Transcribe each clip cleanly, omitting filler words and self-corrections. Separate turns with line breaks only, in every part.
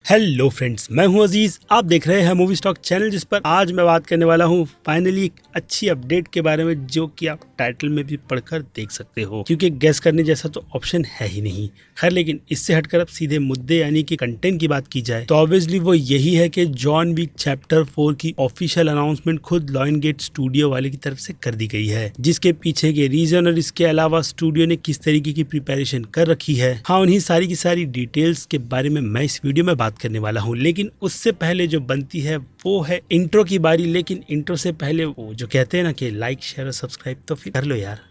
Hello friends, मैं हूं अजीज। आप देख रहे हैं मूवी स्टॉक चैनल, जिस पर आज मैं बात करने वाला हूं फाइनली एक अच्छी अपडेट के बारे में, जो कि आप टाइटल में भी पढ़कर देख सकते हो, क्योंकि गेस करने जैसा तो ऑप्शन है ही नहीं। खैर, लेकिन इससे हटकर अब सीधे मुद्दे यानी कि कंटेंट की बात की जाए तो ऑब्वियसली वो यही है कि जॉन विक चैप्टर 4 की ऑफिशियल अनाउंसमेंट खुद लायनगेट स्टूडियो वाले की तरफ से कर दी गई है, जिसके पीछे के रीजन और इसके अलावा स्टूडियो ने किस तरीके की प्रिपरेशन कर रखी है, हाँ, उन्हीं सारी की सारी डिटेल्स के बारे में मैं इस वीडियो में बात करने वाला हूँ। लेकिन उससे पहले जो बनती है वो है इंट्रो की बारी। लेकिन इंट्रो से पहले वो जो कहते हैं ना कि लाइक शेयर और सब्सक्राइब तो फिर कर लो यार।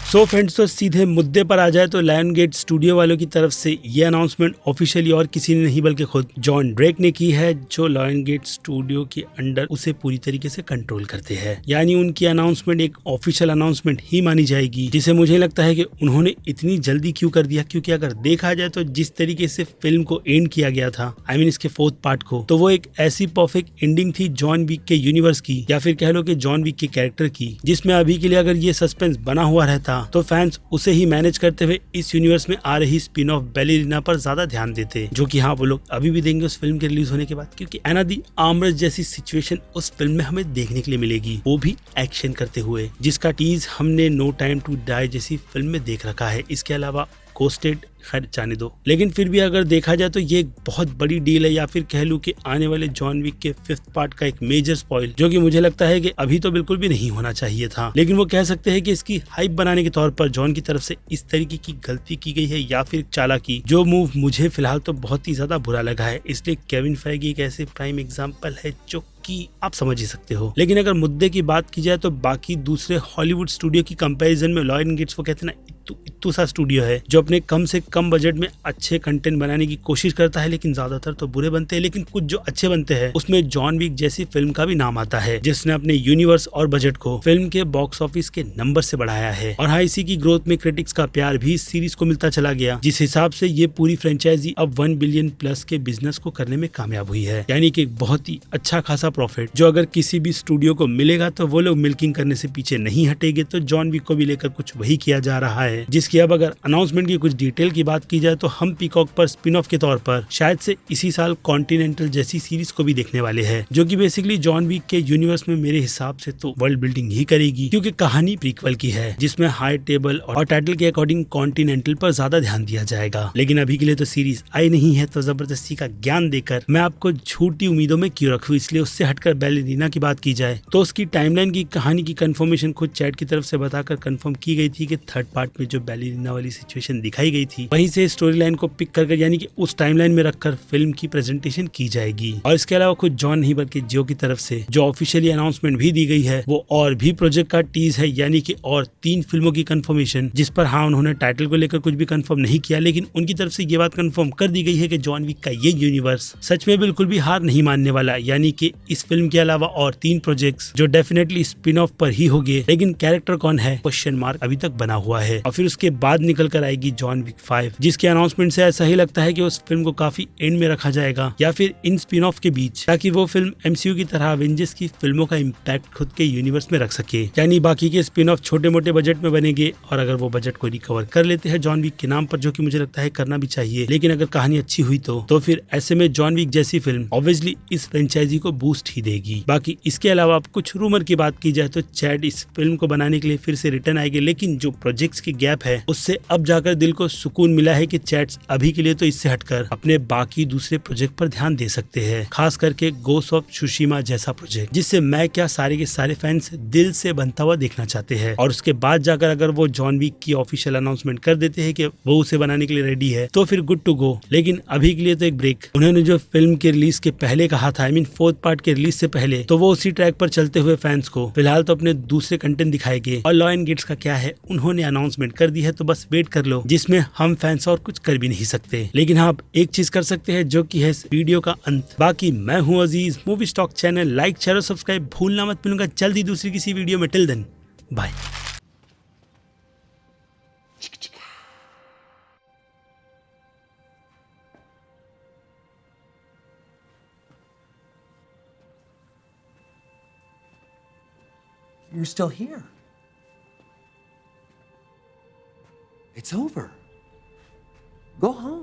सो फ्रेंड्स, तो सीधे मुद्दे पर आ जाए तो लायनगेट स्टूडियो वालों की तरफ से ये अनाउंसमेंट ऑफिशियली और किसी ने नहीं बल्कि खुद जॉन ड्रेक ने की है, जो लायनगेट स्टूडियो के अंडर उसे पूरी तरीके से कंट्रोल करते हैं। यानी उनकी अनाउंसमेंट एक ऑफिशियल अनाउंसमेंट ही मानी जाएगी, जिसे मुझे लगता है कि उन्होंने इतनी जल्दी क्यों कर दिया, क्योंकि अगर देखा जाए तो जिस तरीके से फिल्म को एंड किया गया था, आई मीन इसके 4th पार्ट को, तो वो एक ऐसी परफेक्ट एंडिंग थी जॉन विक के यूनिवर्स की, या फिर कह लो कि जॉन विक के कैरेक्टर की, जिसमें अभी के लिए अगर ये सस्पेंस बना हुआ रहता तो फैंस उसे ही मैनेज करते हुए इस यूनिवर्स में आ रही स्पिन ऑफ बैलेरिना पर ज्यादा ध्यान देते, जो कि हाँ, वो लोग अभी भी देंगे उस फिल्म के रिलीज होने के बाद, क्योंकि एना दी आर्मर्स जैसी सिचुएशन उस फिल्म में हमें देखने के लिए मिलेगी, वो भी एक्शन करते हुए, जिसका टीज हमने नो टाइम टू डाई जैसी फिल्म में देख रखा है। इसके अलावा कोस्टेड, खैर जाने दो, लेकिन फिर भी अगर देखा जाए तो ये एक बहुत बड़ी डील है, या फिर कह लूं कि आने वाले जॉन विक के 5th पार्ट का एक मेजर स्पॉइल, जो कि मुझे लगता है कि अभी तो बिल्कुल भी नहीं होना चाहिए था। लेकिन वो कह सकते हैं कि इसकी हाइप बनाने के तौर पर जॉन की तरफ से इस तरीके की गलती की गई है, या फिर चालाकी, जो मूव मुझे फिलहाल तो बहुत ही ज्यादा बुरा लगा है। इसलिए केविन फेगी एक ऐसे प्राइम एग्जाम्पल है जो कि आप समझ ही सकते हो। लेकिन अगर मुद्दे की बात की जाए तो बाकी दूसरे हॉलीवुड स्टूडियो की कंपैरिजन में लायनगेट, वो कहते हैं ना, इत्तू सा स्टूडियो है जो अपने कम से कम बजट में अच्छे कंटेंट बनाने की कोशिश करता है, लेकिन ज्यादातर तो बुरे बनते हैं। लेकिन कुछ जो अच्छे बनते हैं उसमें जॉन विक जैसी फिल्म का भी नाम आता है, जिसने अपने यूनिवर्स और बजट को फिल्म के बॉक्स ऑफिस के नंबर से बढ़ाया है। और हाँ, इसी की ग्रोथ में क्रिटिक्स का प्यार भी इस सीरीज को मिलता चला गया, जिस हिसाब से ये पूरी फ्रेंचाइजी अब 1 बिलियन प्लस के बिजनेस को करने में कामयाब हुई है। यानी कि एक बहुत ही अच्छा खासा प्रॉफिट, जो अगर किसी भी स्टूडियो को मिलेगा तो वो लोग मिल्किंग करने से पीछे नहीं हटेंगे। तो जॉन विक को भी लेकर कुछ वही किया जा रहा है, जिसकी अब अगर अनाउंसमेंट की कुछ डिटेल की बात की जाए तो हम पीकॉक पर स्पिन ऑफ के तौर पर शायद से इसी साल कॉन्टिनेंटल जैसी सीरीज को भी देखने वाले हैं, जो कि बेसिकली जॉन विक के यूनिवर्स में मेरे हिसाब से तो वर्ल्ड बिल्डिंग ही करेगी, क्योंकि कहानी प्रीक्वल की है, जिसमें हाई टेबल और टाइटल के अकॉर्डिंग कॉन्टिनेंटल पर ज्यादा ध्यान दिया जाएगा। लेकिन अभी के लिए तो सीरीज आई नहीं है, तो जबरदस्ती का ज्ञान देकर मैं आपको झूठी उम्मीदों में क्यों रखूं। इसलिए उससे हटकर बैलेरिना की बात की जाए तो उसकी टाइमलाइन की कहानी की कंफर्मेशन खुद चैट की तरफ से बताकर कंफर्म की गई थी कि 3rd पार्ट में जो बैलेरिना वाली सिचुएशन दिखाई गई थी, वहीं से स्टोरी लाइन को पिक कर, यानी कि उस टाइमलाइन में रखकर फिल्म की प्रेजेंटेशन की जाएगी। और इसके अलावा खुद जॉन नहीं बल्कि जियो की तरफ से जो ऑफिशियली अनाउंसमेंट भी दी गई है, वो और भी प्रोजेक्ट का टीज है, यानी कि और 3 फिल्मों की कंफर्मेशन, जिस पर हाँ, उन्होंने टाइटल को लेकर कुछ भी कंफर्म नहीं किया, लेकिन उनकी तरफ से ये बात कंफर्म कर दी गई है कि जॉन विक का ये यूनिवर्स सच में बिल्कुल भी हार नहीं मानने वाला। यानी कि इस फिल्म के अलावा और 3 प्रोजेक्ट्स जो डेफिनेटली स्पिन ऑफ पर ही होंगे, लेकिन कैरेक्टर कौन है, क्वेश्चन मार्क अभी तक बना हुआ है। और फिर उसके बाद निकल कर आएगी जॉन विक 5, जिसके अनाउंसमेंट से ऐसा ही लगता है कि उस फिल्म को काफी एंड में रखा जाएगा, या फिर इन स्पिन ऑफ के बीच, ताकि वो फिल्म एमसीयू की तरह एवेंजर्स की फिल्मों का इम्पैक्ट खुद के यूनिवर्स में रख सके। यानी बाकी के स्पिन ऑफ छोटे मोटे बजट में बनेंगे, और अगर वो बजट को रिकवर कर लेते हैं जॉन विक के नाम पर, जो कि मुझे लगता है करना भी चाहिए, लेकिन अगर कहानी अच्छी हुई तो फिर ऐसे में जॉन विक जैसी फिल्म ऑब्वियसली इस फ्रेंचाइजी को बूस्ट ही देगी। बाकी इसके अलावा अब कुछ रूमर की बात की जाए तो चैट इस फिल्म को बनाने के लिए फिर से रिटर्न आएगी, लेकिन जो प्रोजेक्ट्स की गैप है उससे अब जाकर दिल को सुकून मिला है कि चैट्स अभी के लिए तो इससे हटकर अपने बाकी दूसरे प्रोजेक्ट पर ध्यान दे सकते हैं, खास करके गोस्ट ऑफ त्सुशिमा जैसा प्रोजेक्ट, जिससे मैं क्या सारे के सारे फैंस दिल से बनता हुआ देखना चाहते हैं। और उसके बाद जाकर अगर वो जॉन विक की ऑफिशियल अनाउंसमेंट कर देते हैं कि वो उसे बनाने के लिए रेडी है, तो फिर गुड टू गो। लेकिन अभी के लिए तो एक ब्रेक। उन्होंने जो फिल्म के रिलीज के पहले कहा था, आई मीन 4th पार्ट के रिलीज से पहले, तो वो उसी ट्रैक पर चलते हुए फैंस को फिलहाल तो अपने दूसरे कंटेंट दिखाएंगे। और लायनगेट्स का क्या है, उन्होंने अनाउंसमेंट कर दी है, तो बस वेट कर लो, जिसमें हम फैंस और कुछ कर भी नहीं सकते। लेकिन हाँ, आप एक चीज कर सकते हैं, जो कि है इस वीडियो का अंत। बाकी मैं हूँ Aziz, movie stock channel like share और सब्सक्राइब भूलना मत। मिलूंगा जल्दी दूसरी किसी वीडियो में। Till then bye.
You're still here. It's over. Go home.